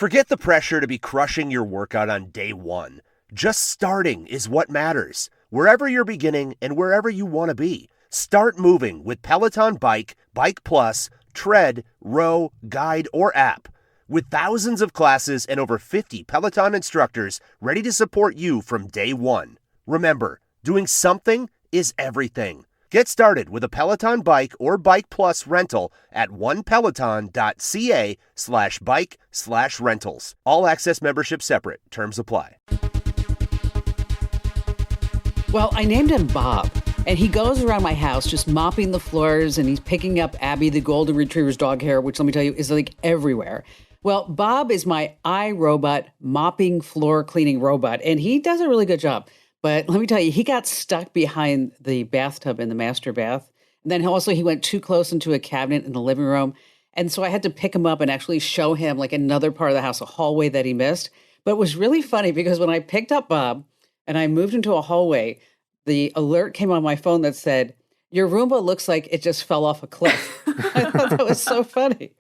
Forget the pressure to be crushing your workout on day one. Just starting is what matters. Wherever you're beginning and wherever you want to be, start moving with Peloton Bike, Bike Plus, Tread, Row, Guide, or app. With thousands of classes and over 50 Peloton instructors ready to support you from day one. Remember, doing something is everything. Get started with a Peloton Bike or Bike Plus rental at onepeloton.ca/bike/rentals. All access membership separate. Terms apply. Well, I named him Bob, and he goes around my house just mopping the floors, and he's picking up Abby, the golden retriever's dog hair, which, let me tell you, is like everywhere. Well, Bob is my iRobot mopping floor cleaning robot, and he does a really good job. But let me tell you, he got stuck behind the bathtub in the master bath. And then he went too close into a cabinet in the living room. And so I had to pick him up and actually show him like another part of the house, a hallway that he missed. But it was really funny because when I picked up Bob and I moved into a hallway, the alert came on my phone that said, "Your Roomba looks like it just fell off a cliff." I thought that was so funny.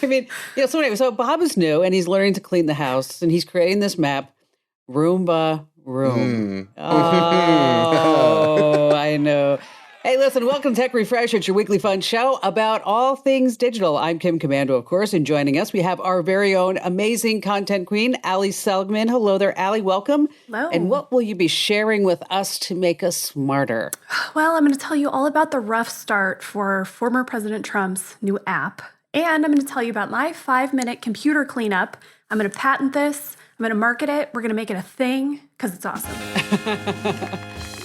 I mean, so anyway, so Bob is new and he's learning to clean the house and he's creating this map, Roomba Room. Oh, I know. Hey, listen, welcome to Tech Refresh. It's your weekly fun show about all things digital. I'm Kim Commando, of course, and joining us, we have our very own amazing content queen, Ali Seligman. Hello there, Ali. Welcome. Hello. And what will you be sharing with us to make us smarter? Well, I'm going to tell you all about the rough start for former President Trump's new app. And I'm going to tell you about my 5-minute computer cleanup. I'm going to patent this. I'm going to market it. We're going to make it a thing because it's awesome.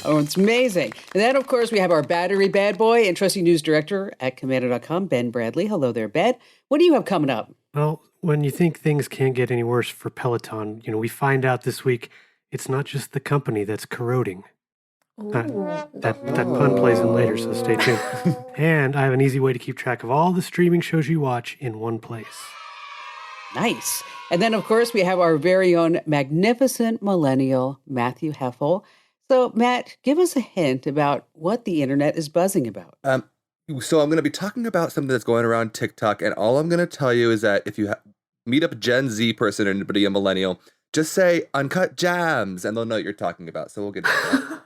Oh, it's amazing. And then, of course, we have our battery bad boy and trusty news director at Commando.com, Ben Bradley. Hello there, Ben. What do you have coming up? Well, when you think things can't get any worse for Peloton, we find out this week it's not just the company that's corroding. That pun plays in later, so stay tuned. And I have an easy way to keep track of all the streaming shows you watch in one place. Nice. And then, of course, we have our very own magnificent millennial, Matthew Heffel. So, Matt, give us a hint about what the internet is buzzing about. So I'm going to be talking about something that's going around TikTok, and all I'm going to tell you is that if you meet up a Gen Z person or anybody, a millennial, just say Uncut Jams, and they'll know what you're talking about. So we'll get to that.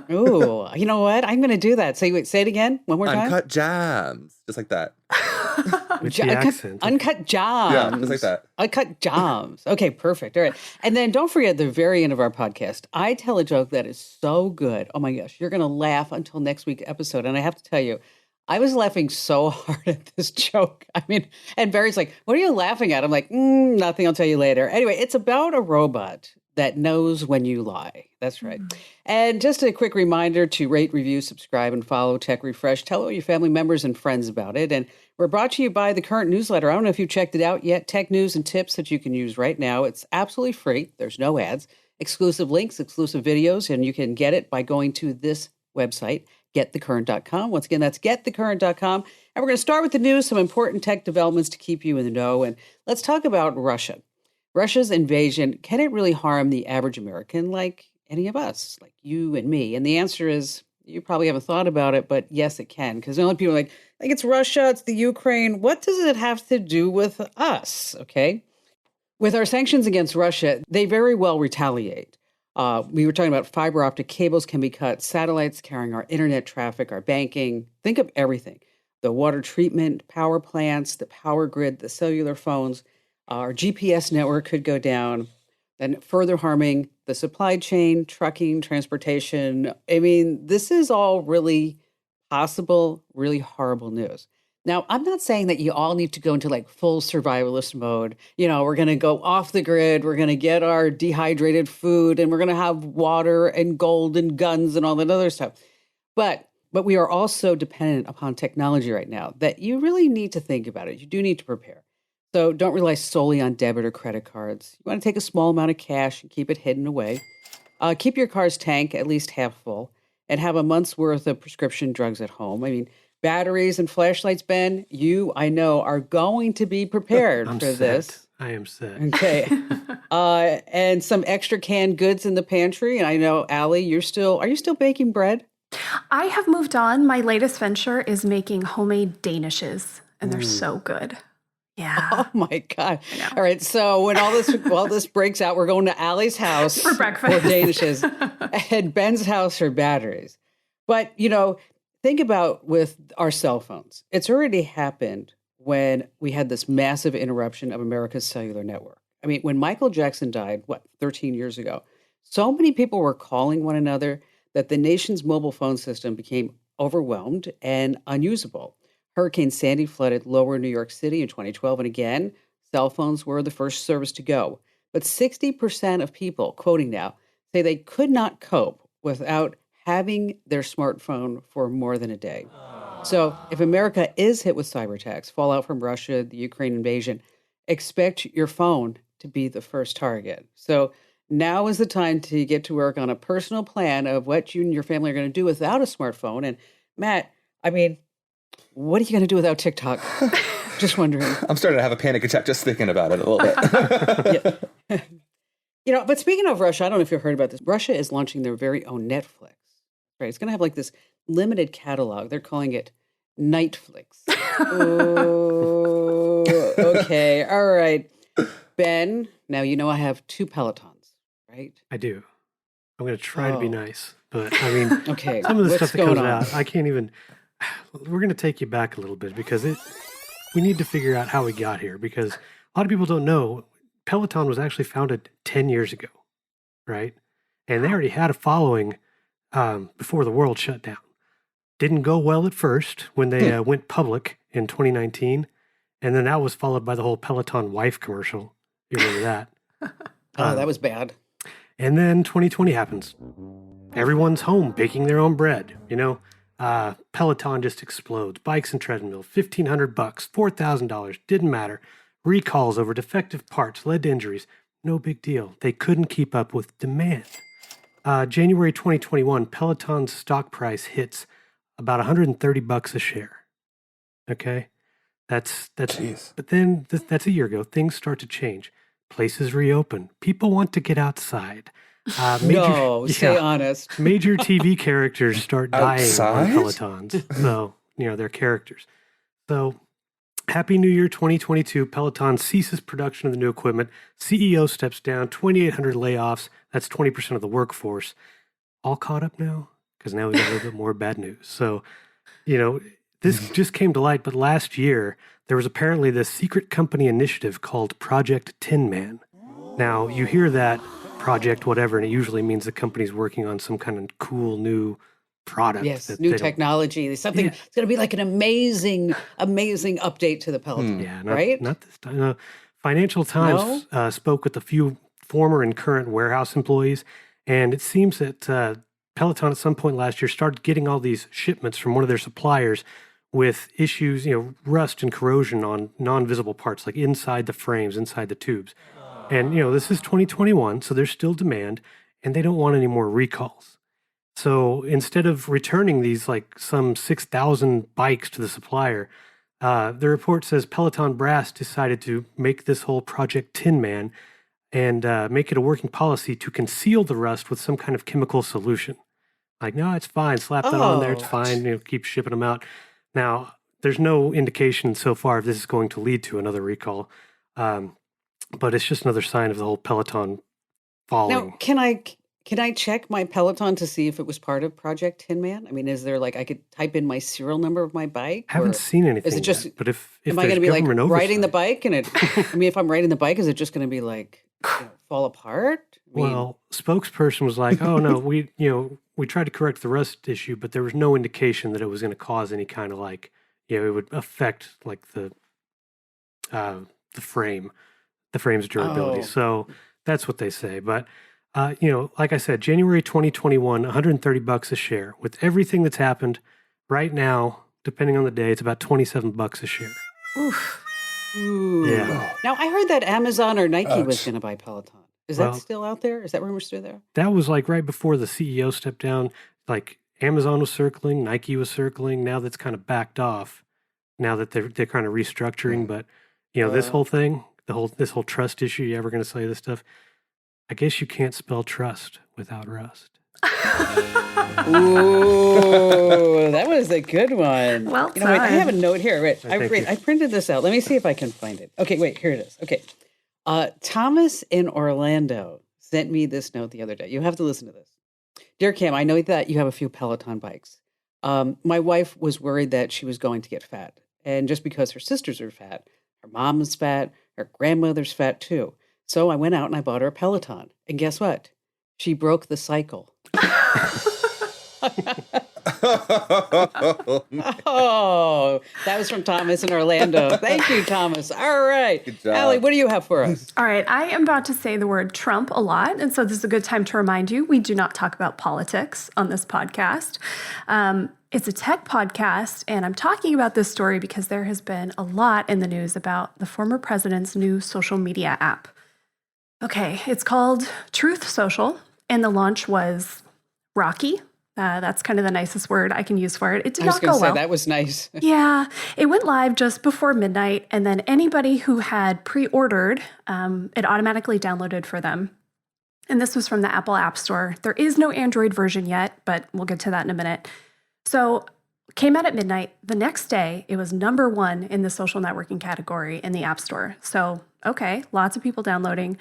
Oh, you know what? I'm going to do that. Say it again, one more time. Uncut Jams, just like that. With the accent. Uncut Jams. Yeah, just like that. Uncut Jams. Okay, perfect. All right. And then don't forget the very end of our podcast, I tell a joke that is so good. Oh my gosh, you're going to laugh until next week's episode. And I have to tell you, I was laughing so hard at this joke. I mean, and Barry's like, "What are you laughing at?" I'm like, nothing, I'll tell you later. Anyway, it's about a robot that knows when you lie. That's right. And just a quick reminder to rate, review, subscribe, and follow Tech Refresh. Tell all your family members and friends about it. And we're brought to you by the current newsletter. I don't know if you've checked it out yet. Tech news and tips that you can use right now. It's absolutely free. There's no ads, exclusive links, exclusive videos, and you can get it by going to this website, getthecurrent.com. Once again, that's getthecurrent.com. And we're going to start with the news, some important tech developments to keep you in the know. And let's talk about Russia. Russia's invasion, can it really harm the average American like any of us, like you and me? And the answer is, you probably haven't thought about it, but yes, it can. Because the only people are like, it's Russia, it's the Ukraine. What does it have to do with us, okay? With our sanctions against Russia, they very well retaliate. We were talking about fiber optic cables can be cut, satellites carrying our internet traffic, our banking. Think of everything. The water treatment, power plants, the power grid, the cellular phones. Our GPS network could go down, and further harming the supply chain, trucking, transportation. I mean, this is all really possible, really horrible news. Now, I'm not saying that you all need to go into like full survivalist mode. We're going to go off the grid. We're going to get our dehydrated food, and we're going to have water and gold and guns and all that other stuff. But we are also dependent upon technology right now that you really need to think about it. You do need to prepare. So don't rely solely on debit or credit cards. You want to take a small amount of cash and keep it hidden away. Keep your car's tank at least half full and have a month's worth of prescription drugs at home. I mean, batteries and flashlights, Ben, I know, are going to be prepared for this. I am set. Okay. And some extra canned goods in the pantry. And I know, Allie, are you still baking bread? I have moved on. My latest venture is making homemade danishes, and they're so good. Yeah. Oh my God. I know. All right. So when all this breaks out, we're going to Allie's house For breakfast. for Danishes and Ben's house for batteries. But, think about with our cell phones. It's already happened when we had this massive interruption of America's cellular network. I mean, when Michael Jackson died, 13 years ago, so many people were calling one another that the nation's mobile phone system became overwhelmed and unusable. Hurricane Sandy flooded lower New York City in 2012, and again, cell phones were the first service to go. But 60% of people, quoting now, say they could not cope without having their smartphone for more than a day. So if America is hit with cyber attacks, fallout from Russia, the Ukraine invasion, expect your phone to be the first target. So now is the time to get to work on a personal plan of what you and your family are going to do without a smartphone. And Matt, I mean, what are you going to do without TikTok? Just wondering. I'm starting to have a panic attack just thinking about it a little bit. But speaking of Russia, I don't know if you've heard about this. Russia is launching their very own Netflix. Right? It's going to have like this limited catalog. They're calling it Nightflix. Oh, okay. All right. Ben, now I have 2 Pelotons, right? I do. I'm going to try to be nice, but I mean, Okay. some of the what's stuff that going comes on? out, I can't even. We're going to take you back a little bit because we need to figure out how we got here because a lot of people don't know Peloton was actually founded 10 years ago, right? And they already had a following before the world shut down. Didn't go well at first when they went public in 2019, and then that was followed by the whole Peloton wife commercial. You remember that? That was bad. And then 2020 happens. Everyone's home baking their own bread. Peloton just explodes. Bikes and treadmill, $1,500, $4,000, didn't matter. Recalls over defective parts led to injuries. No big deal. They couldn't keep up with demand. January 2021, Peloton's stock price hits about $130 a share. Okay, that's. Jeez. But then that's a year ago. Things start to change. Places reopen. People want to get outside. Stay honest. Major TV characters start dying Outside? on Pelotons. So, they're characters. So, Happy New Year 2022. Peloton ceases production of the new equipment. CEO steps down. 2,800 layoffs. That's 20% of the workforce. All caught up now? Because now we got a little bit more bad news. So, this just came to light, but last year, there was apparently this secret company initiative called Project Tin Man. Now, you hear that project whatever, and it usually means the company's working on some kind of cool new product. Yes, new technology. There's something. It's going to be like an amazing update to the Peloton. Yeah, right? Not this time. Financial Times spoke with a few former and current warehouse employees, and it seems that Peloton at some point last year started getting all these shipments from one of their suppliers with issues, rust and corrosion on non-visible parts, like inside the frames, inside the tubes. And, this is 2021, so there's still demand, and they don't want any more recalls. So instead of returning these, like some 6,000 bikes to the supplier, the report says Peloton Brass decided to make this whole Project Tin Man and make it a working policy to conceal the rust with some kind of chemical solution. Like, no, it's fine. Slap that on there. It's fine. Keep shipping them out. Now, there's no indication so far if this is going to lead to another recall. But it's just another sign of the whole Peloton falling. Now, can I check my Peloton to see if it was part of Project Tin Man? I mean, is there I could type in my serial number of my bike? I haven't seen anything is it just, yet, but if am I going to be oversight, riding the bike and if I'm riding the bike, is it just going to be fall apart? Well, spokesperson was like, "Oh no, we tried to correct the rust issue, but there was no indication that it was going to cause any kind of it would affect the frame's durability." So that's what they say. But like I said, January 2021, $130 a share. With everything that's happened right now, depending on the day, it's about $27 a share. Oof. Ooh. Yeah. Now I heard that Amazon or Nike was going to buy Peloton. Is Well, that still out there? Is that rumor still there? That was right before the CEO stepped down. Amazon was circling, Nike was circling. Now that's kind of backed off. Now that they're kind of restructuring, but this whole thing, this whole trust issue. You ever going to say this stuff? I guess you can't spell trust without rust. Ooh, that was a good one. Well Wait, I have a done. note here. Wait, Thank you. I printed this out. Let me see if I can find it. Okay, wait, here it is. Okay. Thomas in Orlando sent me this note the other day. You have to listen to this. Dear Kim, I know that you have a few Peloton bikes. My wife was worried that she was going to get fat. And just because her sisters are fat, her mom is fat, her grandmother's fat too. So I went out and I bought her a Peloton. And guess what? She broke the cycle. Oh, that was from Thomas in Orlando. Thank you, Thomas. All right. Good job. Allie, what do you have for us? All right, I am about to say the word Trump a lot, and so this is a good time to remind you we do not talk about politics on this podcast. It's a tech podcast, and I'm talking about this story because there has been a lot in the news about the former president's new social media app. Okay, it's called Truth Social, and the launch was rocky. That's kind of the nicest word I can use for it. It did I was not going go to say well. that was nice. Yeah, it went live just before midnight, and then anybody who had pre-ordered, it automatically downloaded for them. And this was from the Apple App Store. There is no Android version yet, but we'll get to that in a minute. So came out at midnight. The next day, it was number 1 in the social networking category in the App Store. So, okay, lots of people downloading.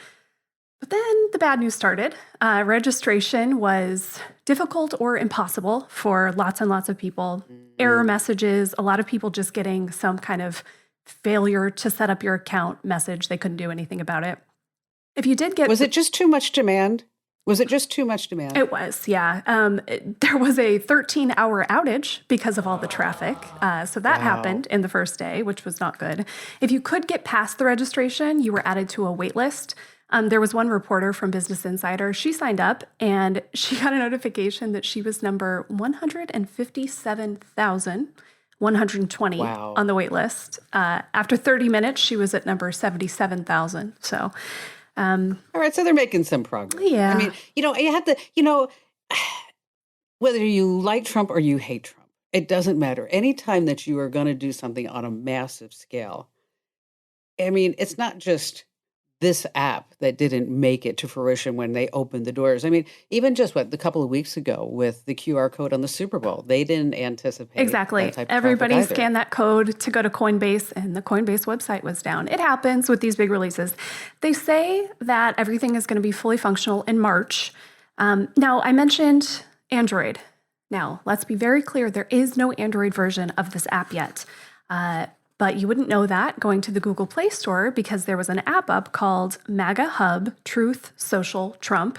But then the bad news started. Registration was difficult or impossible for lots and lots of people. Error messages, a lot of people just getting some kind of failure to set up your account message. They couldn't do anything about it. If you did get... Was it just too much demand? Was it just too much demand? It was, yeah. There was a 13-hour outage because of all the traffic. So that happened in the first day, which was not good. If you could get past the registration, you were added to a wait list. There was one reporter from Business Insider. She signed up and she got a notification that she was number 157,120 on the wait list. After 30 minutes, she was at number 77,000. So... all right, so they're making some progress. Yeah. I mean, you have to, whether you like Trump or you hate Trump, it doesn't matter. Anytime that you are going to do something on a massive scale, I mean, it's not just this app that didn't make it to fruition when they opened the doors. I mean, even just a couple of weeks ago with the QR code on the Super Bowl, they didn't anticipate Exactly. that type of Everybody traffic either. scanned that code to go to Coinbase, and the Coinbase website was down. It happens with these big releases. They say that everything is going to be fully functional in March. Now, I mentioned Android. Now, let's be very clear. There is no Android version of this app yet. But you wouldn't know that going to the Google Play Store because there was an app up called MAGA Hub Truth Social Trump.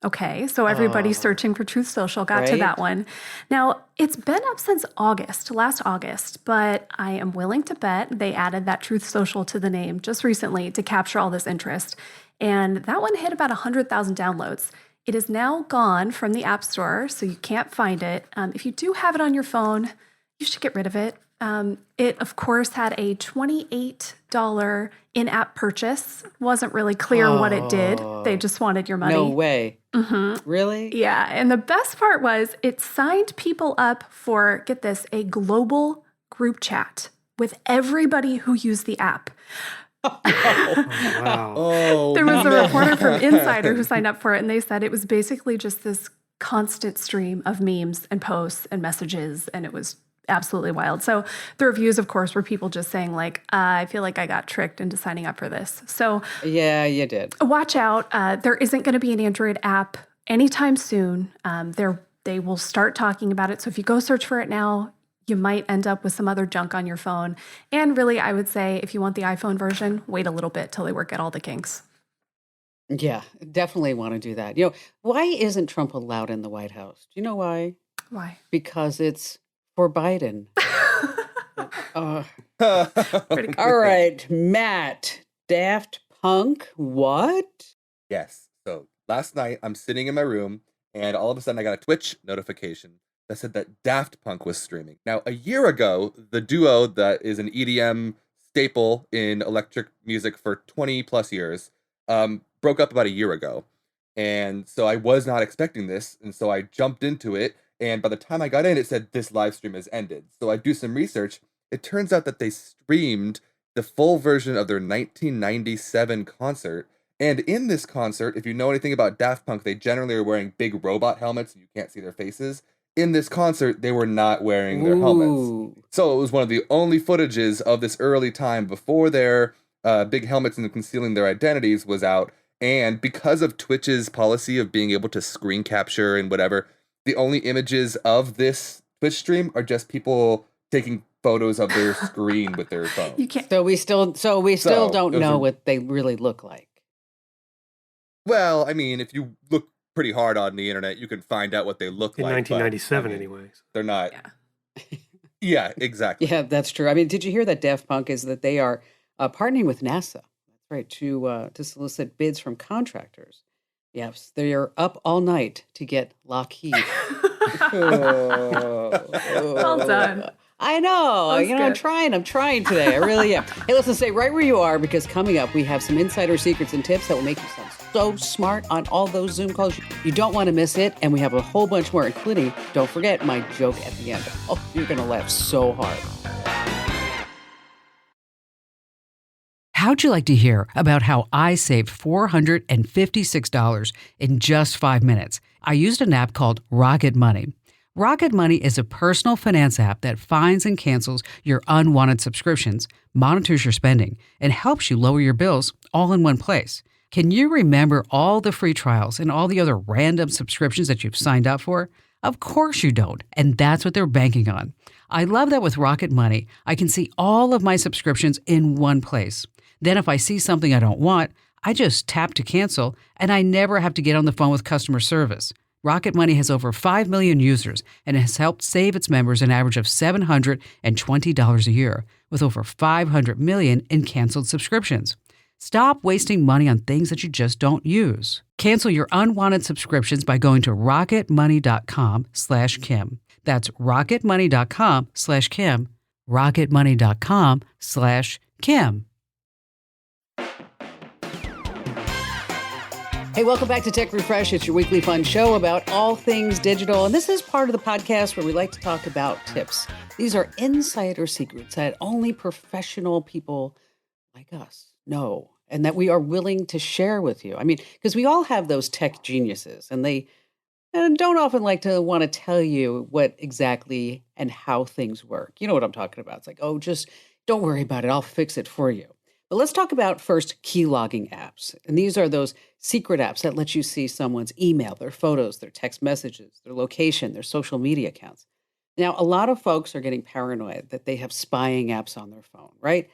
Okay, so everybody searching for Truth Social got to that one. Now, it's been up since last August, but I am willing to bet they added that Truth Social to the name just recently to capture all this interest. And that one hit about 100,000 downloads. It is now gone from the App Store, so you can't find it. If you do have it on your phone, you should get rid of it. It, of course, had a $28 in-app purchase. Wasn't really clear what it did. They just wanted your money. No way. Really? Yeah. And the best part was it signed people up for, get this, a global group chat with everybody who used the app. Wow. Oh, There was a reporter from Insider who signed up for it, and they said it was basically just this constant stream of memes and posts and messages, and it was absolutely wild. So the reviews, of course, were people just saying like, I feel like I got tricked into signing up for this. So Yeah, you did. watch out. There isn't going to be an Android app anytime soon. They will start talking about it. So if you go search for it now, you might end up with some other junk on your phone. And really, I would say if you want the iPhone version, wait a little bit till they work out all the kinks. Yeah, definitely want to do that. Why isn't Trump allowed in the White House? Do you know why? Why? Because it's for Biden. Pretty cool. All right, Matt. Daft Punk, what? Yes. So last night I'm sitting in my room and all of a sudden I got a Twitch notification that said that Daft Punk was streaming. Now, a year ago, the duo that is an EDM staple in electric music for 20 plus years broke up about a year ago. And so I was not expecting this. And so I jumped into it. And by the time I got in, it said this live stream has ended. So I do some research. It turns out that they streamed the full version of their 1997 concert. And in this concert, if you know anything about Daft Punk, they generally are wearing big robot helmets and you can't see their faces. In this concert, they were not wearing their helmets. Ooh. So it was one of the only footages of this early time before their big helmets and concealing their identities was out. And because of Twitch's policy of being able to screen capture and whatever, the only images of this Twitch stream are just people taking photos of their screen with their phone. You can't. So we still don't those know are- what they really look like. Well, I mean, if you look pretty hard on the internet, you can find out what they look In like. but, 1997, I mean, anyways. They're not. Yeah. Yeah, exactly. Yeah, that's true. I mean, did you hear that Daft Punk is that they are partnering with NASA? That's right, to solicit bids from contractors. Yes, they are up all night to get Lockheed. Well done. I know. That was I'm good. trying today. I really am. Hey, listen, stay right where you are because coming up, we have some insider secrets and tips that will make you sound so smart on all those Zoom calls. You don't want to miss it. And we have a whole bunch more, including, don't forget, my joke at the end. Oh, you're going to laugh so hard. How'd you like to hear about how I saved $456 in just 5 minutes? I used an app called Rocket Money. Rocket Money is a personal finance app that finds and cancels your unwanted subscriptions, monitors your spending, and helps you lower your bills all in one place. Can you remember all the free trials and all the other random subscriptions that you've signed up for? Of course you don't, and that's what they're banking on. I love that with Rocket Money, I can see all of my subscriptions in one place. Then if I see something I don't want, I just tap to cancel, and I never have to get on the phone with customer service. Rocket Money has over 5 million users and has helped save its members an average of $720 a year, with over 500 million in canceled subscriptions. Stop wasting money on things that you just don't use. Cancel your unwanted subscriptions by going to rocketmoney.com/Kim. That's rocketmoney.com/Kim. rocketmoney.com/Kim. Hey, welcome back to Tech Refresh. It's your weekly fun show about all things digital. And this is part of the podcast where we like to talk about tips. These are insider secrets that only professional people like us know and that we are willing to share with you. I mean, because we all have those tech geniuses and they don't often like to want to tell you what exactly and how things work. You know what I'm talking about. It's like, oh, just don't worry about it. I'll fix it for you. But let's talk about first key logging apps. And these are those secret apps that let you see someone's email, their photos, their text messages, their location, their social media accounts. Now, a lot of folks are getting paranoid that they have spying apps on their phone, right?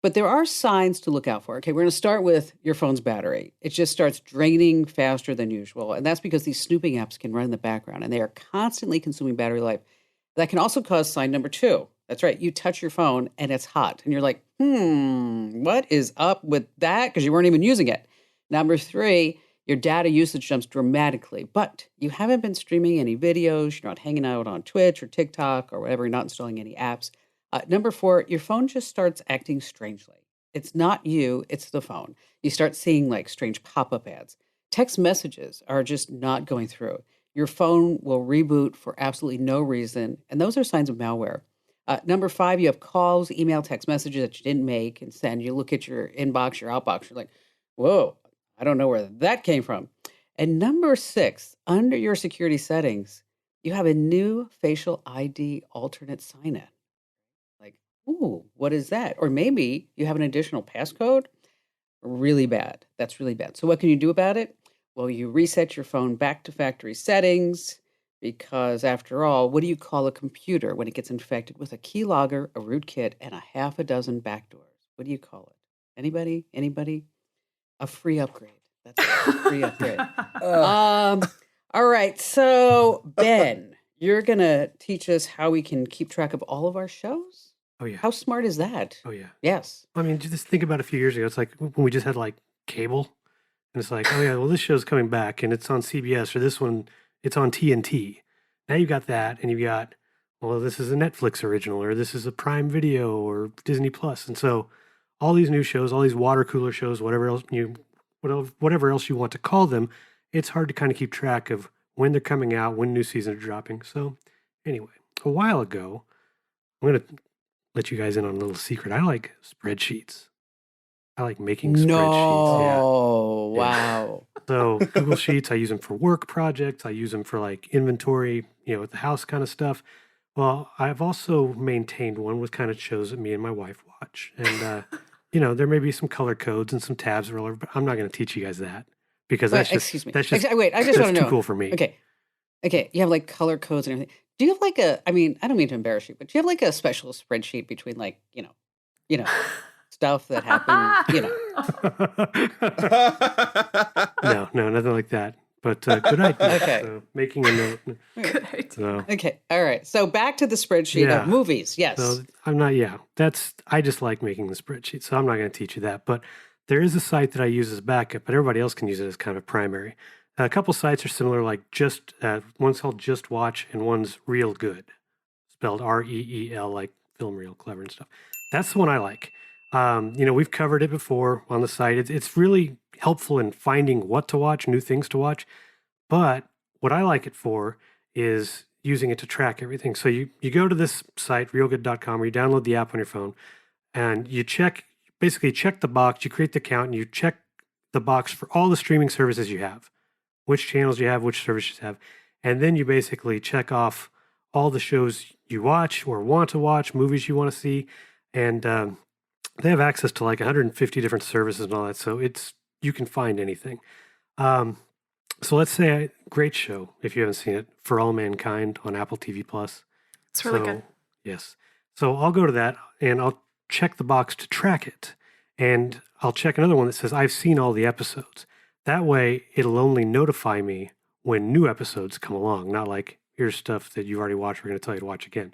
But there are signs to look out for. Okay, we're going to start with your phone's battery. It just starts draining faster than usual. And that's because these snooping apps can run in the background and they are constantly consuming battery life. That can also cause sign number 2. That's right. You touch your phone and it's hot. And you're like, what is up with that? Because you weren't even using it. Number 3, your data usage jumps dramatically, but you haven't been streaming any videos. You're not hanging out on Twitch or TikTok or whatever. You're not installing any apps. Number 4, your phone just starts acting strangely. It's not you, it's the phone. You start seeing like strange pop-up ads. Text messages are just not going through. Your phone will reboot for absolutely no reason. And those are signs of malware. Number 5, you have calls, email, text messages that you didn't make and send. You look at your inbox, your outbox, you're like, whoa, I don't know where that came from. And number 6, under your security settings, you have a new facial ID alternate sign-in. Like, ooh, what is that? Or maybe you have an additional passcode. Really bad. That's really bad. So what can you do about it? Well, you reset your phone back to factory settings. Because after all, what do you call a computer when it gets infected with a keylogger, a rootkit, and a half a dozen backdoors? What do you call it? Anybody? Anybody? A free upgrade. That's a free upgrade. All right. So, Ben, you're going to teach us how we can keep track of all of our shows? Oh, yeah. How smart is that? Oh, yeah. Yes. I mean, just think about a few years ago. It's like when we just had like cable. And it's like, oh, yeah, well, this show's coming back and it's on CBS or this one. It's on TNT. Now you've got that, and you've got, well, this is a Netflix original, or this is a Prime Video, or Disney Plus, and so all these new shows, all these water cooler shows, whatever else you want to call them, it's hard to kind of keep track of when they're coming out, when new seasons are dropping. So, anyway, a while ago, I'm going to let you guys in on a little secret. I like spreadsheets. I like making spreadsheets. No. Yeah. Wow. So Google Sheets, I use them for work projects. I use them for like inventory, with the house kind of stuff. Well, I've also maintained one with kind of shows that me and my wife watch. And, there may be some color codes and some tabs or whatever, but I'm not going to teach you guys that because Wait, excuse me. that's just, Wait, I just want to that's too know. cool for me. Okay. You have like color codes and everything. Do you have like I don't mean to embarrass you, but do you have like a special spreadsheet between like, stuff that happened, No, nothing like that. But good idea. Okay. So making a note. Good idea. So, Okay. All right. So back to the spreadsheet Yeah. of movies. Yes. so I'm not, I just like making the spreadsheet. So I'm not going to teach you that. But there is a site that I use as backup, but everybody else can use it as kind of primary. A couple sites are similar, like one's called Just Watch and one's Real Good, spelled REEL, like film reel, clever and stuff. That's the one I like. We've covered it before on the site. It's really helpful in finding what to watch, new things to watch. But what I like it for is using it to track everything. So you go to this site, realgood.com, or you download the app on your phone, and you check the box, you create the account, and you check the box for all the streaming services you have, which channels you have, which services you have. And then you basically check off all the shows you watch or want to watch, movies you want to see. And they have access to like 150 different services and all that. So you can find anything. So let's say great show, if you haven't seen it, For All Mankind on Apple TV Plus. It's really good. Yes. So I'll go to that and I'll check the box to track it. And I'll check another one that says I've seen all the episodes. That way it'll only notify me when new episodes come along, not like here's stuff that you've already watched, we're going to tell you to watch again.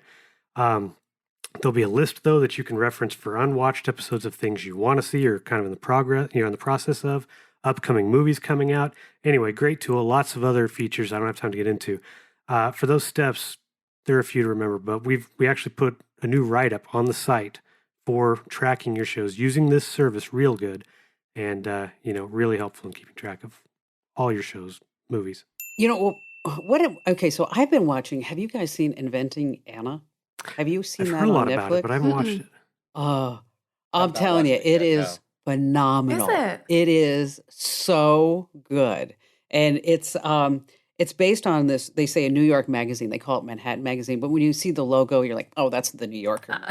There'll be a list though that you can reference for unwatched episodes of things you want to see or kind of in the process of upcoming movies coming out. Anyway, great tool. Lots of other features I don't have time to get into. For those steps, there are a few to remember, but we actually put a new write-up on the site for tracking your shows using this service, Real Good, and really helpful in keeping track of all your shows, movies. Okay, so I've been watching. Have you guys seen Inventing Anna? Have you seen I've that heard a on lot Netflix? about it, but I haven't watched it. Oh, I'm I've not telling you, watched it it yet, is phenomenal. Is it? It is so good, and it's based on this. They say a New York magazine. They call it Manhattan Magazine, but when you see the logo, you're like, oh, that's the New Yorker.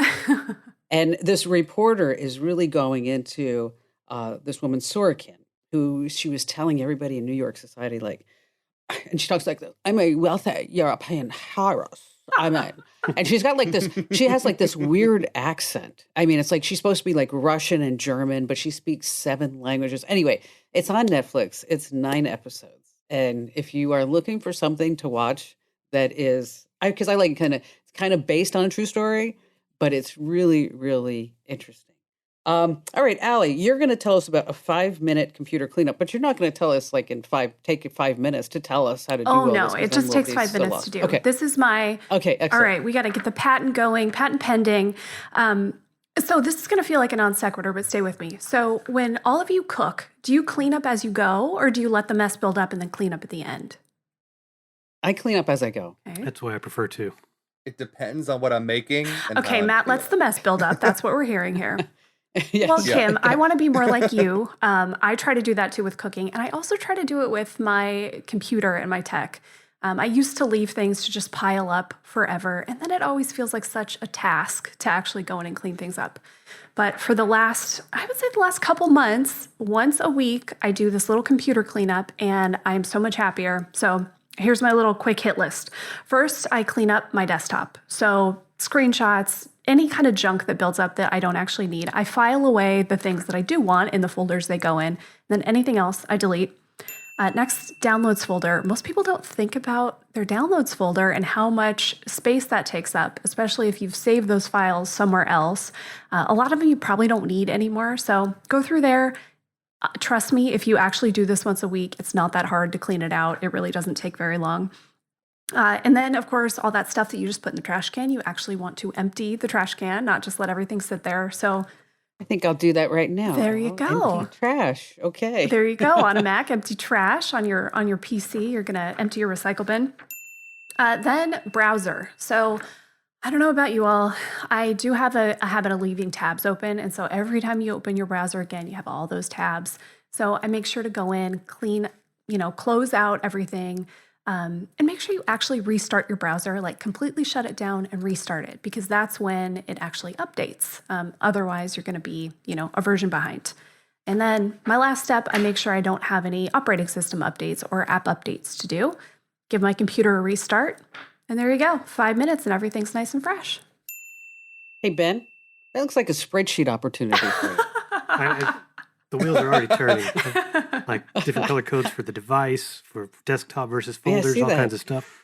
And this reporter is really going into this woman Sorokin, who she was telling everybody in New York society, like, and she talks like this. I'm a wealthy European heiress. And she's got like this, she has like this weird accent. I mean, it's like she's supposed to be like Russian and German, but she speaks 7 languages. Anyway, it's on Netflix. It's 9 episodes. And if you are looking for something to watch that is, because I like it's kind of based on a true story, but it's really, really interesting. All right, Allie, you're going to tell us about a 5-minute computer cleanup, but you're not going to tell us like take 5 minutes to tell us how to do all no, this. 'Cause it then just we'll takes be 5 so minutes lost. to do. Okay. This is my. Okay, excellent. All right, we got to get the patent going, patent pending. So this is going to feel like a non sequitur, but stay with me. So when all of you cook, do you clean up as you go, or do you let the mess build up and then clean up at the end? I clean up as I go. Okay. That's the way I prefer to. It depends on what I'm making. And Okay, how I'm Matt lets the feeling. mess build up. That's what we're hearing here. Yes. Well, Yeah. Kim, I want to be more like you. I try to do that too with cooking, and I also try to do it with my computer and my tech. I used to leave things to just pile up forever, and then it always feels like such a task to actually go in and clean things up. But for the last couple months, once a week, I do this little computer cleanup, and I'm so much happier. So here's my little quick hit list. First, I clean up my desktop. So screenshots, any kind of junk that builds up that I don't actually need. I file away the things that I do want in the folders they go in. Then anything else I delete. Next, downloads folder. Most people don't think about their downloads folder and how much space that takes up, especially if you've saved those files somewhere else. A lot of them you probably don't need anymore. So go through there. Trust me, if you actually do this once a week, it's not that hard to clean it out. It really doesn't take very long. And then, of course, all that stuff that you just put in the trash can, you actually want to empty the trash can, not just let everything sit there. So I think I'll do that right now. There you go. Empty trash. Okay. there you go. On a Mac, empty trash. On your PC, you're going to empty your recycle bin. Then browser. So I don't know about you all. I do have a habit of leaving tabs open. And so every time you open your browser again, you have all those tabs. So I make sure to go in, clean, close out everything, and make sure you actually restart your browser, like completely shut it down and restart it, because that's when it actually updates. Otherwise, you're going to be, a version behind. And then my last step, I make sure I don't have any operating system updates or app updates to do. Give my computer a restart. And there you go, 5 minutes and everything's nice and fresh. Hey, Ben, that looks like a spreadsheet opportunity for you. The wheels are already turning. Like different color codes for the device, for desktop versus folders, all kinds of stuff.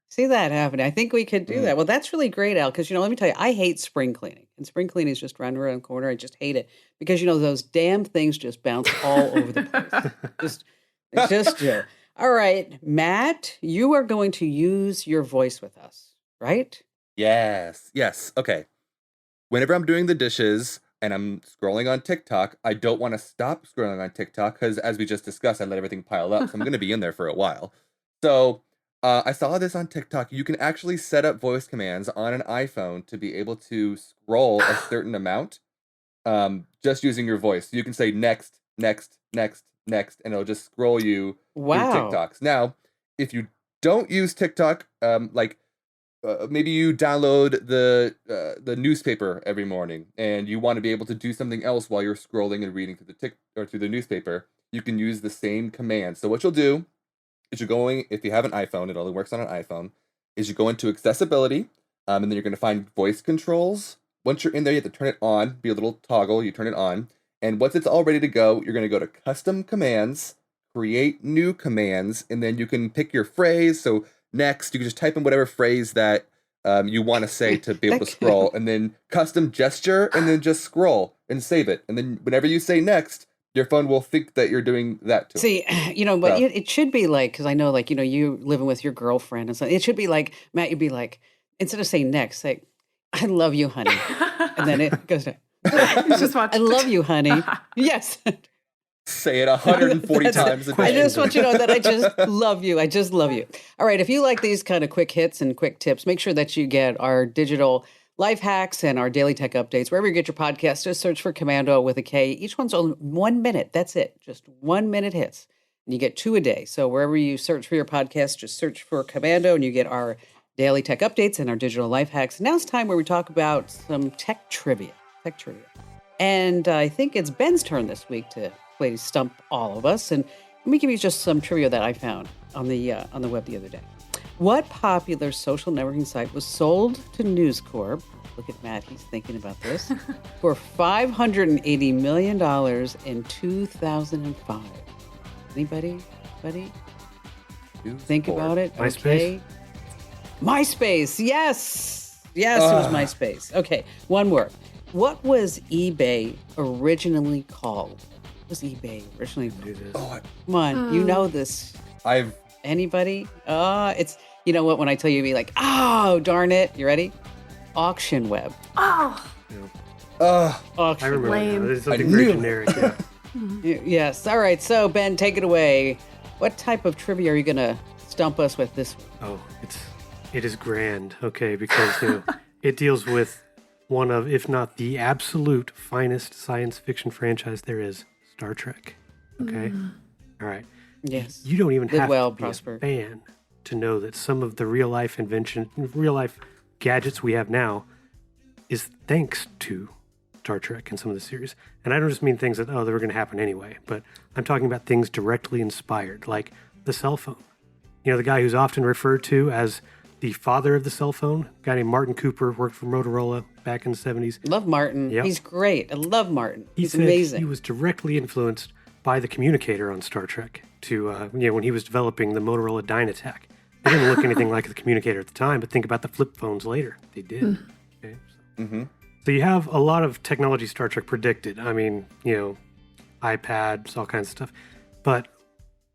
See that happening. I think we could do that. Well, that's really great, Al, because, let me tell you, I hate spring cleaning. And spring cleaning is just round around the corner. I just hate it because, those damn things just bounce all over the place. Just do. All right, Matt, you are going to use your voice with us, right? Yes. Okay. Whenever I'm doing the dishes and I'm scrolling on TikTok, I don't want to stop scrolling on TikTok because, as we just discussed, I let everything pile up. So I'm going to be in there for a while. So I saw this on TikTok. You can actually set up voice commands on an iPhone to be able to scroll a certain amount just using your voice. So you can say next, next, next, next, and it'll just scroll you through TikToks. Now, if you don't use TikTok, maybe you download the newspaper every morning, and you want to be able to do something else while you're scrolling and reading through the newspaper. You can use the same command. So what you'll do is if you have an iPhone, it only works on an iPhone. Is you go into accessibility, and then you're going to find voice controls. Once you're in there, you have to turn it on. Be a little toggle. You turn it on. And once it's all ready to go, you're going to go to custom commands, create new commands, and then you can pick your phrase. So next, you can just type in whatever phrase that you want to say to be able to scroll, and then custom gesture, and then just scroll and save it. And then whenever you say next, your phone will think that you're doing that too. See, but it should be like, because I know, like, you living with your girlfriend and something. It should be like, Matt, you'd be like, instead of saying next, say, I love you, honey. And then it goes to, just watch I love you, honey. Yes. Say it 140 times a day. I just want you to know that I just love you. I just love you. All right. If you like these kind of quick hits and quick tips, make sure that you get our digital life hacks and our daily tech updates. Wherever you get your podcast, just search for Commando with a K. Each one's only 1 minute. That's it. Just 1 minute hits. And you get 2 a day. So wherever you search for your podcast, just search for Commando and you get our daily tech updates and our digital life hacks. Now it's time where we talk about some tech trivia. And I think it's Ben's turn this week to play stump all of us. And let me give you just some trivia that I found on the web the other day. What popular social networking site was sold to News Corp? Look at Matt, he's thinking about this. For $580 million in 2005. Anybody? Think about it? MySpace? Okay. MySpace, yes! Yes, it was MySpace. Okay, one more. What was eBay originally called? What was eBay originally called? Come on, you know this. Anybody? It's, you know what, when I tell you, you'll be like, oh, darn it. You ready? Auction Web. Oh. Auction I remember Lame. that. It's something very generic. Yeah. Yes. All right. So, Ben, take it away. What type of trivia are you going to stump us with this week? Oh, it is grand, okay, because it deals with one of, if not the absolute finest science fiction franchise there is, Star Trek. Okay? All right. Yes. You don't even have to be prosper. a fan to know that some of the real life gadgets we have now is thanks to Star Trek and some of the series. And I don't just mean things that, they were going to happen anyway, but I'm talking about things directly inspired, like the cell phone. The guy who's often referred to as the father of the cell phone, a guy named Martin Cooper, worked for Motorola back in the 70s. Love Martin. Yep. He's great. I love Martin. He's amazing. He was directly influenced by the communicator on Star Trek to, when he was developing the Motorola Dynatac. They didn't look anything like the communicator at the time, but think about the flip phones later. They did. Okay, so you have a lot of technology Star Trek predicted. I mean, iPads, all kinds of stuff. But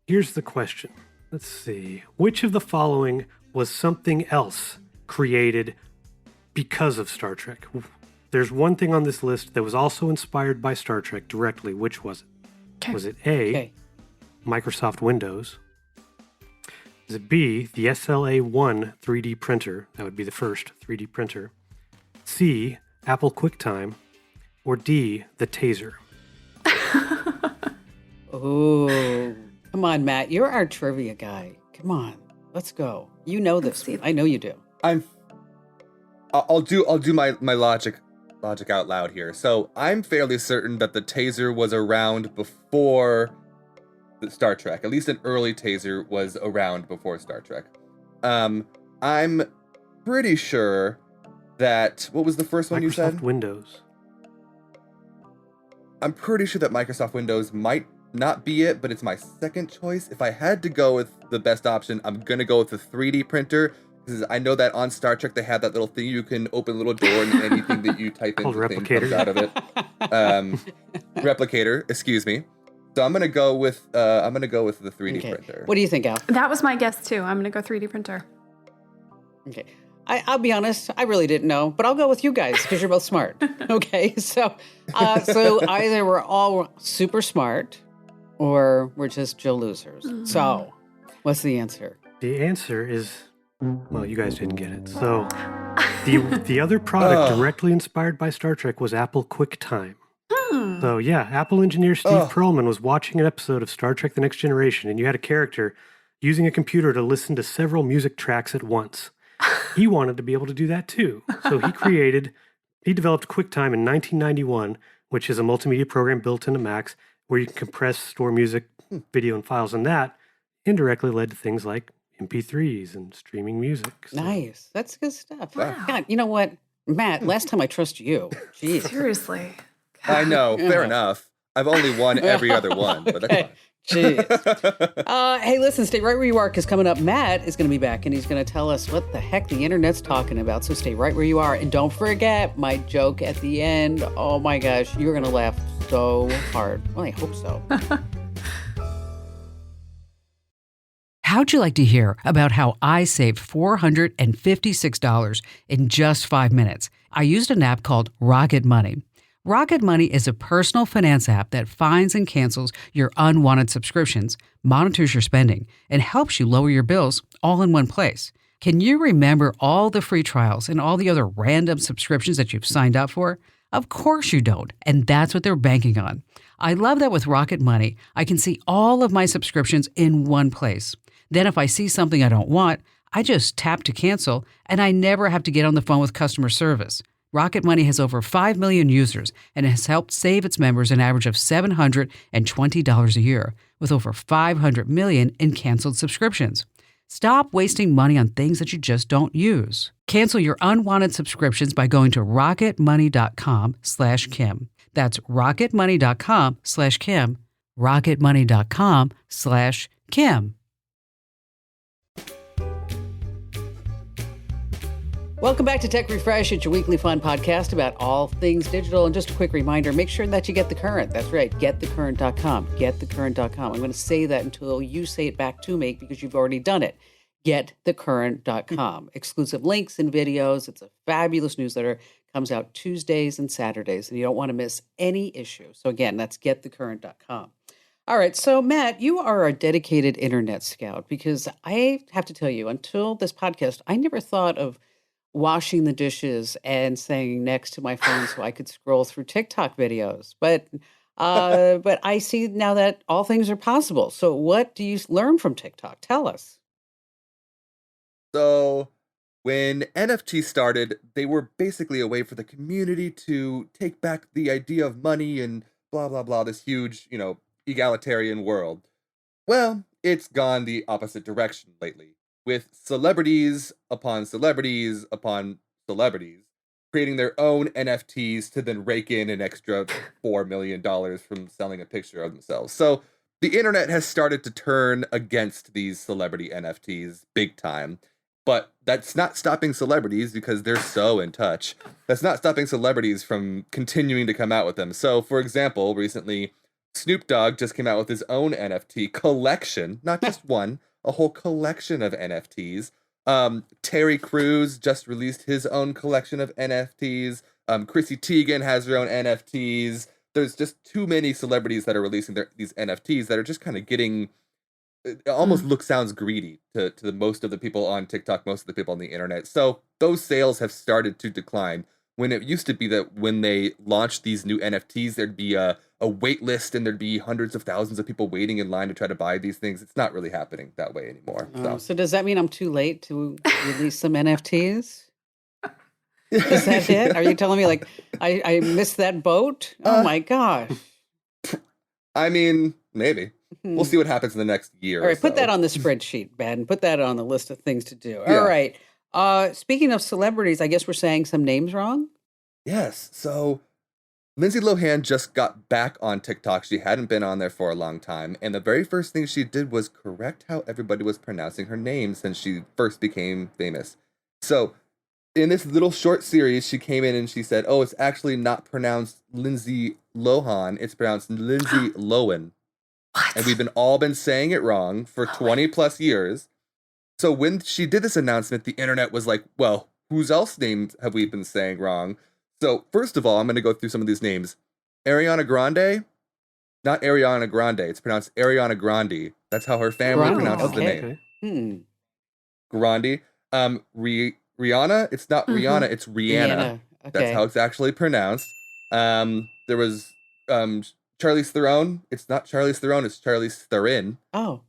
here's the question. Let's see. Which of the following was something else created because of Star Trek? There's one thing on this list that was also inspired by Star Trek directly. Which was it? Okay. Was it A, Microsoft Windows, Is it B, the SLA-1 3D printer? That would be the first 3D printer. C, Apple QuickTime. Or D, the taser? Oh, come on, Matt. You're our trivia guy. Come on, let's go. You know this. I know you do. I'll do my logic out loud here. So I'm fairly certain that the taser was around before the Star Trek. At least an early taser was around before Star Trek. I'm pretty sure that what was the first one you said? Microsoft Windows. I'm pretty sure that Microsoft Windows might not be it, but it's my second choice. If I had to go with the best option, I'm gonna go with the 3D printer. Because I know that on Star Trek they have that little thing you can open a little door and anything that you type in comes out of it. Replicator, excuse me. So I'm gonna go with the 3D printer. What do you think, Al? That was my guess too. I'm gonna go 3D printer. Okay. I'll be honest, I really didn't know, but I'll go with you guys because you're both smart. Okay, so either we're all super smart or we're just Joe losers. So what's the answer? The answer is, well, you guys didn't get it. So the other product directly inspired by Star Trek was Apple QuickTime. So yeah, Apple engineer Steve Perlman was watching an episode of Star Trek The Next Generation, and you had a character using a computer to listen to several music tracks at once. He wanted to be able to do that too. So he developed QuickTime in 1991, which is a multimedia program built into Macs where you can compress, store music, video, and files. And that indirectly led to things like MP3s and streaming music. So. Nice. That's good stuff. Wow. God, you know what, Matt, last time I trusted you. Jeez. Seriously. I know, fair enough. I've only won every other one, but that's fine. Jeez. Hey, listen, stay right where you are, because coming up, Matt is going to be back, and he's going to tell us what the heck the internet's talking about. So stay right where you are. And don't forget my joke at the end. Oh, my gosh. You're going to laugh so hard. Well, I hope so. How'd you like to hear about how I saved $456 in just 5 minutes? I used an app called Rocket Money. Rocket Money is a personal finance app that finds and cancels your unwanted subscriptions, monitors your spending, and helps you lower your bills all in one place. Can you remember all the free trials and all the other random subscriptions that you've signed up for? Of course you don't, and that's what they're banking on. I love that with Rocket Money, I can see all of my subscriptions in one place. Then if I see something I don't want, I just tap to cancel, and I never have to get on the phone with customer service. Rocket Money has over 5 million users and has helped save its members an average of $720 a year, with over 500 million in canceled subscriptions. Stop wasting money on things that you just don't use. Cancel your unwanted subscriptions by going to rocketmoney.com/Kim. That's rocketmoney.com/Kim. rocketmoney.com/Kim. Welcome back to Tech Refresh. It's your weekly fun podcast about all things digital. And just a quick reminder, make sure that you get The Current. That's right, getthecurrent.com. Getthecurrent.com. I'm going to say that until you say it back to me because you've already done it. Getthecurrent.com. Exclusive links and videos. It's a fabulous newsletter. Comes out Tuesdays and Saturdays, and you don't want to miss any issue. So again, that's getthecurrent.com. All right, so Matt, you are a dedicated internet scout, because I have to tell you, until this podcast, I never thought of washing the dishes and saying next to my phone so I could scroll through TikTok videos. But I see now that all things are possible. So what do you learn from TikTok? Tell us. So when NFTs started, they were basically a way for the community to take back the idea of money and blah, blah, blah, this huge, egalitarian world. Well, it's gone the opposite direction lately, with celebrities upon celebrities upon celebrities creating their own NFTs to then rake in an extra $4 million from selling a picture of themselves. So the internet has started to turn against these celebrity NFTs big time. But that's not stopping celebrities, because they're so in touch. That's not stopping celebrities from continuing to come out with them. So, for example, recently, Snoop Dogg just came out with his own NFT collection, not just one, a whole collection of NFTs. Terry Crews just released his own collection of NFTs. Chrissy Teigen has her own NFTs. There's just too many celebrities that are releasing these NFTs that are just kind of getting it almost sounds greedy to the most of the people on TikTok, most of the people on the internet. So those sales have started to decline. When it used to be that when they launched these new NFTs, there'd be a wait list and there'd be hundreds of thousands of people waiting in line to try to buy these things. It's not really happening that way anymore. So does that mean I'm too late to release some NFTs? Is that it? Are you telling me like I missed that boat? Oh my gosh. I mean, maybe. We'll see what happens in the next year. All right, or put so. that on the spreadsheet, Ben. Put that on the list of things to do. Yeah. All right. Speaking of celebrities, I guess we're saying some names wrong. Yes. So Lindsay Lohan just got back on TikTok. She hadn't been on there for a long time. And the very first thing she did was correct how everybody was pronouncing her name since she first became famous. So in this little short series, she came in and she said, oh, it's actually not pronounced Lindsay Lohan. It's pronounced Lindsay Lohan. What? And we've all been saying it wrong for 20 plus years. So when she did this announcement, the internet was like, well, whose else names have we been saying wrong? So first of all, I'm going to go through some of these names. Ariana Grande, not Ariana Grande. It's pronounced Ariana Grande. That's how her family pronounces the name. Grande. Rihanna, it's not Rihanna, it's Rihanna. Okay. That's how it's actually pronounced. There was Charlize Theron. It's not Charlize Theron, it's Charlize Theron. Oh.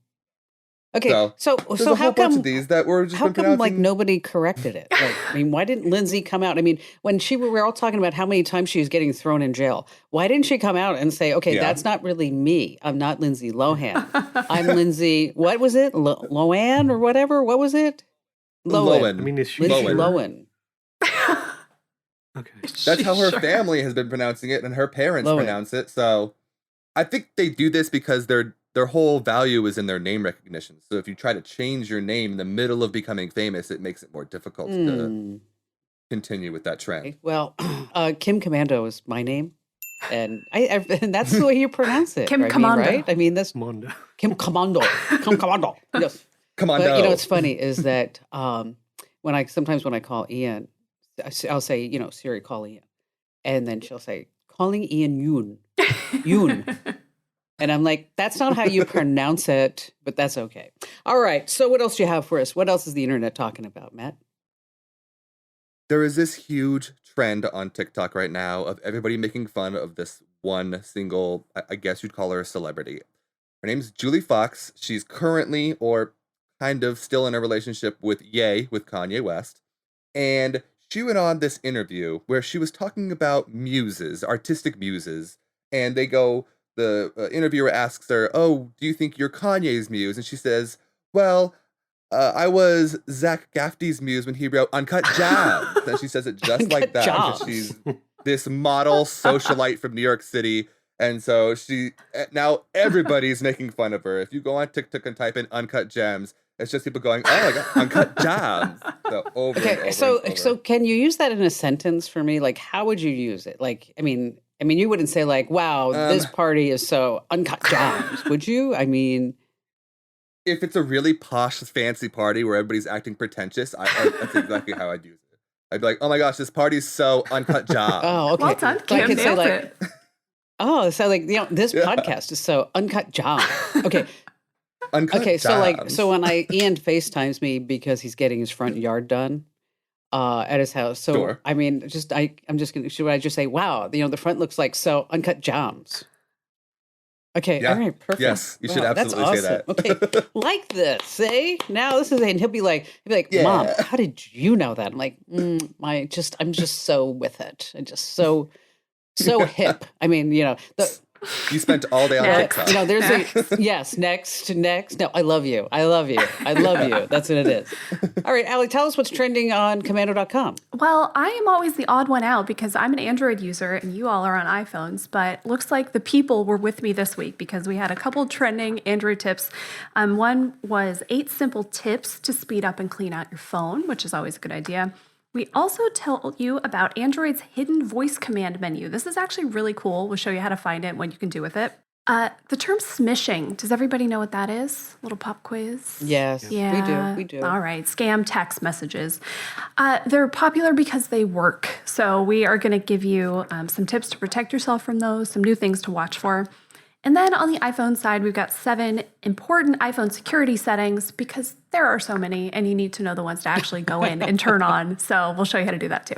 Okay. So So there's a how whole bunch come of these that were just how been come pronouncing. like nobody corrected it? Like, I mean, why didn't Lindsay come out? I mean, when we were all talking about how many times she was getting thrown in jail, why didn't she come out and say, okay, that's not really me. I'm not Lindsay Lohan. I'm Lindsay, what was it? Lohan or whatever? What was it? Lohan. I mean, is she Lindsay sure? Lohan. Okay. That's how her family has been pronouncing it, and her parents Lohan. pronounce it. So I think they do this because their whole value is in their name recognition. So if you try to change your name in the middle of becoming famous, it makes it more difficult to continue with that trend. Okay. Well, Kim Commando is my name. And and that's the way you pronounce it. Kim I mean, Commando. right? I mean, that's Mondo. Kim Commando. Kim Commando. Yes. Commando. But you know what's funny is that when I call Ian, I'll say, you know, Siri, call Ian, and then she'll say, calling Ian Yoon. And I'm like, that's not how you pronounce it, but that's okay. All right. So what else do you have for us? What else is the internet talking about, Matt? There is this huge trend on TikTok right now of everybody making fun of this one single, I guess you'd call her a celebrity. Her name's Julie Fox. She's currently, or kind of still in a relationship with Kanye West. And she went on this interview where she was talking about muses, artistic muses. And the interviewer asks her, oh, do you think you're Kanye's muse? And she says, well, I was Zach Gafty's muse when he wrote Uncut Gems. And she says it just like that. Because she's this model socialite from New York City. And so now everybody's making fun of her. If you go on TikTok and type in Uncut Gems, it's just people going, oh my God, Uncut Gems. So over and over so and over. so can you use that in a sentence for me? Like, how would you use it? Like, I mean, you wouldn't say like, wow, this party is so Uncut Gems, would you? I mean, if it's a really posh, fancy party where everybody's acting pretentious, that's exactly how I'd use it. I'd be like, oh my gosh, this party's so Uncut Gems. oh, okay. Well done, So I Kim. could say Nailed like, it. oh, so like, you know, this podcast is so Uncut Gems. Okay. Uncut Okay, Gems. so when Ian FaceTimes me because he's getting his front yard done at his house. So Sure. I mean, should I just say, wow, you know, the front looks like so Uncut Gems. Okay, Yeah. all right, perfect. Yes, you should Wow, that's absolutely say awesome. that. Okay, like this, eh? Now this is, and he'll be like, Mom, Yeah. how did you know that? I'm like, I'm just so with it. I'm just so hip. I mean, you know, You spent all day on Next. TikTok. you know, there's next. No, I love you. That's what it is. All right, Allie, tell us what's trending on commando.com. Well, I am always the odd one out because I'm an Android user and you all are on iPhones, but looks like the people were with me this week because we had a couple trending Android tips. One was 8 simple tips to speed up and clean out your phone, which is always a good idea. We also told you about Android's hidden voice command menu. This is actually really cool. We'll show you how to find it and what you can do with it. The term smishing, does everybody know what that is? Little pop quiz? Yes, Yeah. we do. All right, scam text messages. They're popular because they work. So we are going to give you some tips to protect yourself from those, some new things to watch for. And then on the iPhone side, we've got 7 important iPhone security settings because there are so many and you need to know the ones to actually go in and turn on. So we'll show you how to do that too.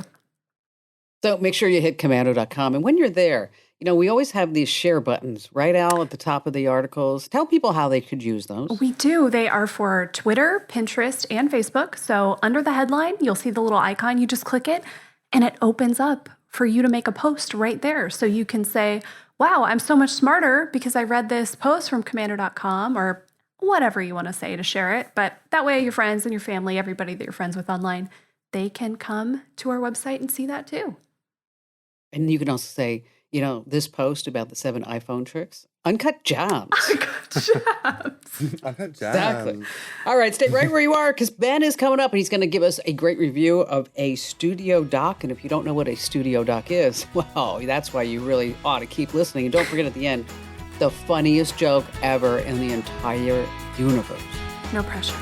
So make sure you hit commando.com. And when you're there, we always have these share buttons, right, Al, at the top of the articles. Tell people how they could use those. We do. They are for Twitter, Pinterest, and Facebook. So under the headline, you'll see the little icon. You just click it and it opens up for you to make a post right there. So you can say, wow, I'm so much smarter because I read this post from commando.com or whatever you want to say to share it. But that way your friends and your family, everybody that you're friends with online, they can come to our website and see that too. And you can also say, this post about the 7 iPhone tricks, uncut jams. Uncut jams. Uncut jams. Exactly. All right, stay right where you are because Ben is coming up and he's going to give us a great review of a studio dock. And if you don't know what a studio dock is, well, that's why you really ought to keep listening. And don't forget at the end, the funniest joke ever in the entire universe. No pressure.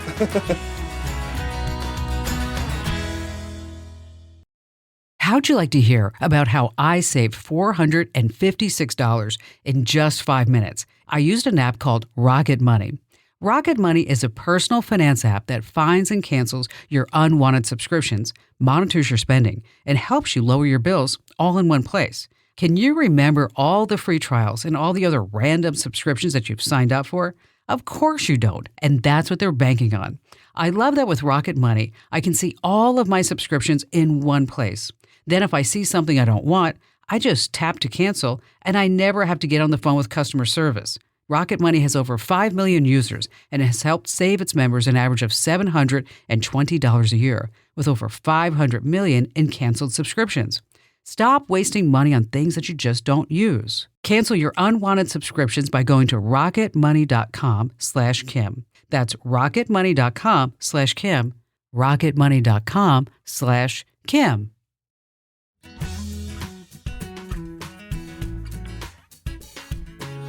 How'd you like to hear about how I saved $456 in just 5 minutes? I used an app called Rocket Money. Rocket Money is a personal finance app that finds and cancels your unwanted subscriptions, monitors your spending, and helps you lower your bills all in one place. Can you remember all the free trials and all the other random subscriptions that you've signed up for? Of course you don't, and that's what they're banking on. I love that with Rocket Money, I can see all of my subscriptions in one place. Then if I see something I don't want, I just tap to cancel, and I never have to get on the phone with customer service. Rocket Money has over 5 million users and has helped save its members an average of $720 a year, with over 500 million in canceled subscriptions. Stop wasting money on things that you just don't use. Cancel your unwanted subscriptions by going to rocketmoney.com/Kim. That's rocketmoney.com/Kim. rocketmoney.com/Kim.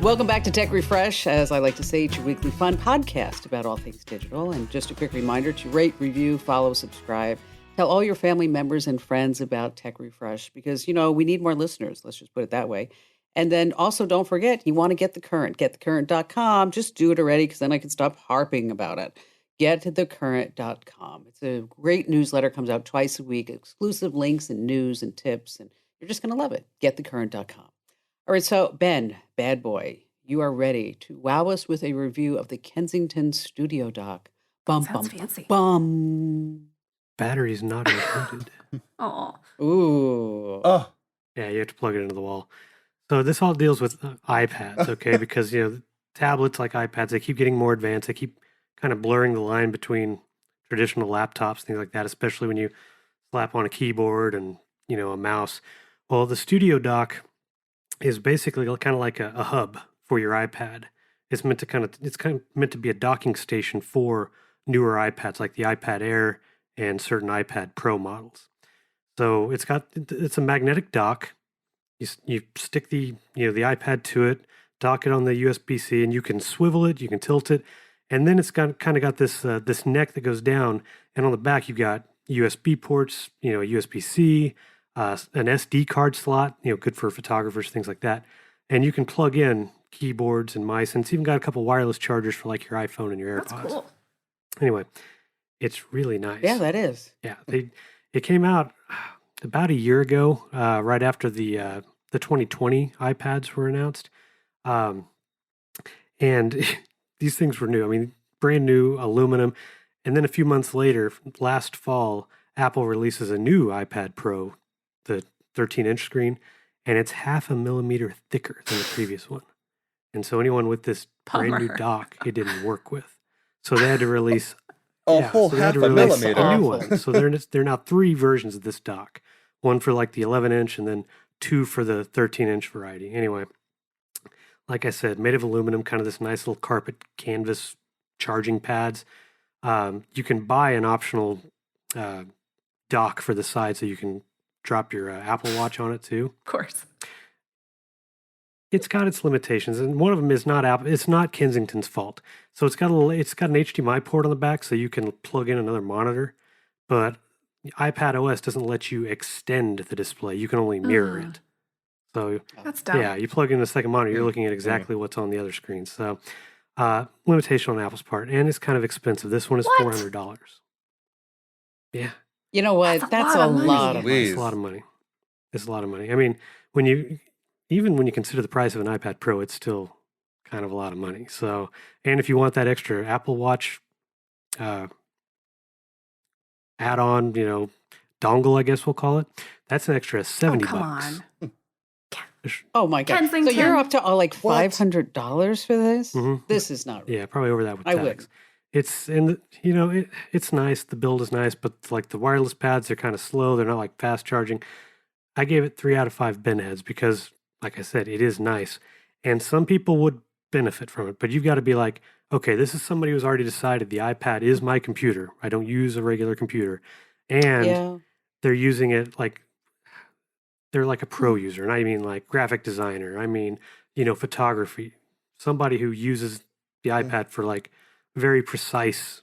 Welcome back to Tech Refresh. As I like to say, it's your weekly fun podcast about all things digital. And just a quick reminder to rate, review, follow, subscribe. Tell all your family members and friends about Tech Refresh because, we need more listeners. Let's just put it that way. And then also don't forget, you want to get the current, getthecurrent.com. Just do it already because then I can stop harping about it. Getthecurrent.com. It's a great newsletter, comes out twice a week, exclusive links and news and tips, and you're just going to love it. Getthecurrent.com. All right, so Ben, bad boy, you are ready to wow us with a review of the Kensington Studio Dock. Bum, Sounds bum, fancy. bum. Batteries not included. Oh. Ooh. Oh, Yeah, you have to plug it into the wall. So this all deals with iPads, okay? Because, tablets like iPads, they keep getting more advanced. They keep kind of blurring the line between traditional laptops, things like that, especially when you slap on a keyboard and, a mouse. Well, the Studio Dock is basically kind of like a hub for your iPad. It's meant to be a docking station for newer iPads like the iPad Air and certain iPad Pro models. So it's a magnetic dock. You stick the iPad to it, dock it on the USB-C, and you can swivel it, you can tilt it, and then it's got this neck that goes down, and on the back you've got USB ports, USB-C, an SD card slot, good for photographers, things like that. And you can plug in keyboards and mice, and it's even got a couple wireless chargers for like your iPhone and your AirPods. That's cool. Anyway, it's really nice. Yeah, that is. Yeah, it came out about a year ago, right after the 2020 iPads were announced, and these things were new. I mean, brand new, aluminum. And then a few months later, last fall, Apple releases a new iPad Pro, the 13-inch screen, and it's 0.5 millimeter thicker than the previous one. And so anyone with this brand new Bummer. dock, it didn't work with. So they had to release whole so they had half to a release millimeter. a new Awful. one. So there are now 3 versions of this dock. One for like the 11-inch and then 2 for the 13-inch variety. Anyway, like I said, made of aluminum, kind of this nice little carpet canvas charging pads. You can buy an optional dock for the side so you can drop your Apple Watch on it too. Of course. It's got its limitations, and one of them is not Apple. It's not Kensington's fault. So it's got an HDMI port on the back, so you can plug in another monitor. But iPad OS doesn't let you extend the display. You can only mirror it. So That's dumb. yeah, you plug in the second monitor, you're looking at exactly what's on the other screen. So limitation on Apple's part, and it's kind of expensive. This one is What? $400. Yeah, You know what? That's a That's lot a of money. lot of money. Please. it's a lot of money. It's a lot of money. I mean, when you consider the price of an iPad Pro, it's still kind of a lot of money. So, and if you want that extra Apple Watch add-on, dongle, I guess we'll call it, that's an extra $70. come on. Oh my God. So Kensington. you're up to like What? $500 for this? Mhm. This is not real. Yeah, probably over that with I tax. wouldn't. It's it's nice. The build is nice, but like the wireless pads are kind of slow. They're not like fast charging. I gave it 3 out of 5 bin heads because, like I said, it is nice, and some people would benefit from it. But you've got to be like, okay, this is somebody who's already decided the iPad is my computer. I don't use a regular computer, and Yeah. they're using it like they're like a pro user, and I mean like graphic designer. I mean, photography. Somebody who uses the iPad for like very precise,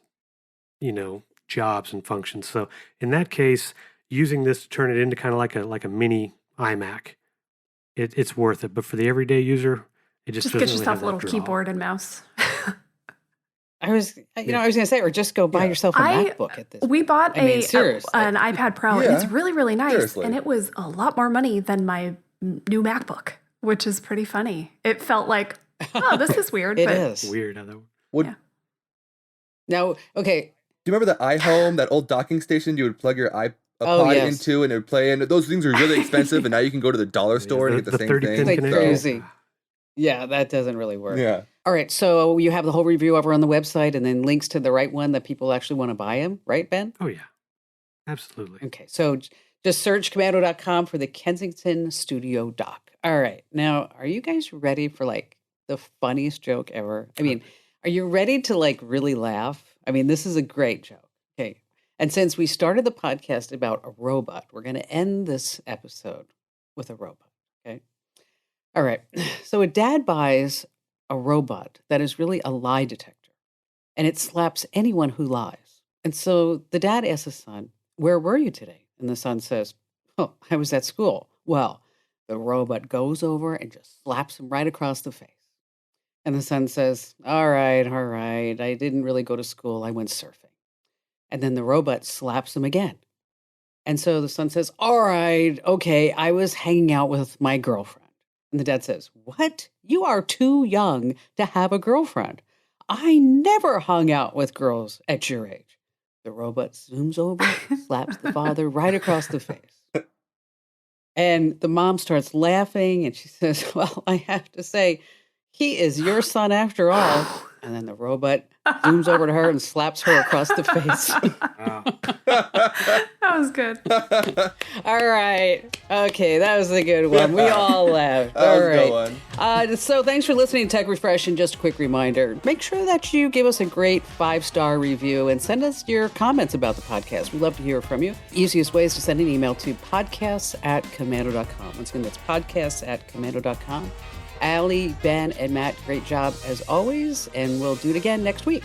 jobs and functions. So in that case, using this to turn it into kind of like a mini iMac, it's worth it. But for the everyday user, it just Just doesn't get really yourself have a little that draw. keyboard and mouse. I was going to say, or just go buy Yeah. yourself a MacBook at this We point. bought I mean, seriously. an iPad Pro, and it's Yeah. really, really nice. Seriously. And it was a lot more money than my new MacBook, which is pretty funny. It felt like, oh, this is weird. It but is. Weird how that. Would Yeah. Now, okay. Do you remember the iHome, that old docking station you would plug your iPod yes. into and it would play? And those things were really expensive, and now you can go to the dollar store and get the same 30 thing. pin Like connector. crazy. Yeah, that doesn't really work. Yeah. All right. So you have the whole review over on the website and then links to the right one that people actually want to buy them, right, Ben? Oh yeah, absolutely. Okay. So just search commando.com for the Kensington Studio Dock. All right. Now, are you guys ready for like the funniest joke ever? I mean, are you ready to like really laugh? I mean, this is a great joke. Okay. And since we started the podcast about a robot, we're going to end this episode with a robot. Okay. All right. So a dad buys a robot that is really a lie detector, and it slaps anyone who lies. And so the dad asks his son, "Where were you today?" And the son says, "Oh, I was at school." Well, the robot goes over and just slaps him right across the face. And the son says, all right, I didn't really go to school. I went surfing." And then the robot slaps him again. And so the son says, all right, okay, I was hanging out with my girlfriend. And the dad says, what? You are too young to have a girlfriend. I never hung out with girls at your age. The robot zooms over, slaps the father right across the face. And the mom starts laughing and she says, well, I have to say, he is your son after all. And then the robot zooms over to her and slaps her across the face. Wow. That was good. All right. Okay, that was a good one. We all laughed. That All was a good right. one. So thanks for listening to Tech Refresh. And just a quick reminder, make sure that you give us a great 5-star review and send us your comments about the podcast. We'd love to hear from you. Easiest way is to send an email to podcasts@commando.com. Once again, that's podcasts@commando.com. Allie, Ben, and Matt, great job as always, and we'll do it again next week.